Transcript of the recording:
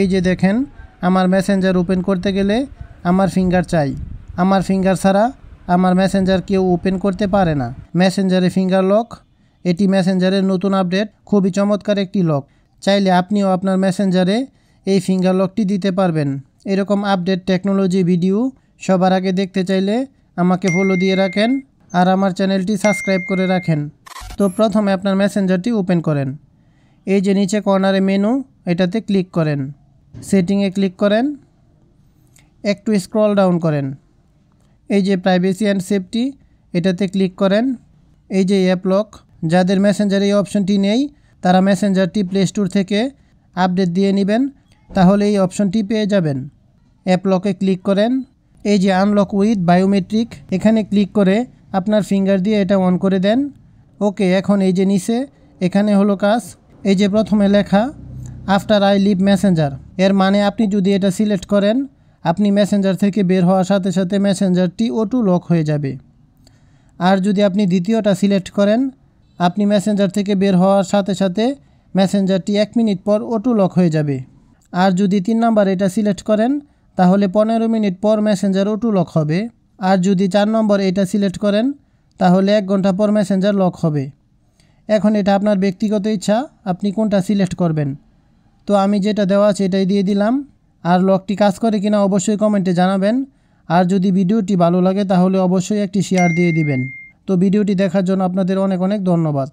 এই যে দেখেন আমার মেসেঞ্জার ওপেন করতে গেলে আমার ফিঙ্গার চাই। আমার ফিঙ্গার ছাড়া আমার মেসেঞ্জার কেউ ওপেন করতে পারে না। মেসেঞ্জারে ফিঙ্গার লক, এটি মেসেঞ্জারের নতুন আপডেট, খুবই চমৎকার একটি লক। চাইলে আপনিও আপনার মেসেঞ্জারে এই ফিঙ্গার লকটি দিতে পারবেন। এরকম আপডেট টেকনোলজি ভিডিও সবার আগে দেখতে চাইলে আমাকে ফলো দিয়ে রাখেন আর আমার চ্যানেলটি সাবস্ক্রাইব করে রাখেন। তো প্রথমে আপনার মেসেঞ্জারটি ওপেন করেন। এই যে নিচে কর্নারে মেনু, এটাতে ক্লিক করেন। সেটিংয়ে ক্লিক করেন, একটু স্ক্রল ডাউন করেন। এই যে প্রাইভেসি অ্যান্ড সেফটি, এটাতে ক্লিক করেন। এই যে অ্যাপ লক, যাদের মেসেঞ্জারে এই অপশনটি নেই তারা মেসেঞ্জারটি প্লে স্টোর থেকে আপডেট দিয়ে নেবেন, তাহলে এই অপশনটি পেয়ে যাবেন। অ্যাপ লকে ক্লিক করেন। এই যে আনলক উইথ বায়োমেট্রিক, এখানে ক্লিক করে আপনার ফিঙ্গার দিয়ে এটা অন করে দেন। ওকে, এখন এই যে নিচে এখানে হলো কাজ। এই যে প্রথমে লেখা আফটার আই লিভ মেসেঞ্জার, এর মানে আপনি যদি এটা সিলেক্ট করেন আপনি মেসেঞ্জার থেকে বের হওয়ার সাথে সাথে মেসেঞ্জারটি অটো লক হয়ে যাবে। আর যদি আপনি দ্বিতীয়টা সিলেক্ট করেন আপনি মেসেঞ্জার থেকে বের হওয়ার সাথে সাথে মেসেঞ্জারটি 1 মিনিট পর অটো লক হয়ে যাবে। আর যদি 3 নাম্বার এটা সিলেক্ট করেন তাহলে 15 মিনিট পর মেসেঞ্জার অটো লক হবে। আর যদি 4 নম্বর এটা সিলেক্ট করেন তাহলে 1 ঘন্টা পর মেসেঞ্জার লক হবে। এখন এটা আপনার ব্যক্তিগত ইচ্ছা, আপনি কোনটা সিলেক্ট করবেন। তো আমি যেটা দেওয়া আছে এটাই দিয়ে দিলাম। আর লকটি কাজ করে কিনা অবশ্যই কমেন্টে জানাবেন। আর যদি ভিডিওটি ভালো লাগে তাহলে অবশ্যই একটি শেয়ার দিয়ে দিবেন। তো ভিডিওটি দেখার জন্য আপনাদের অনেক অনেক ধন্যবাদ।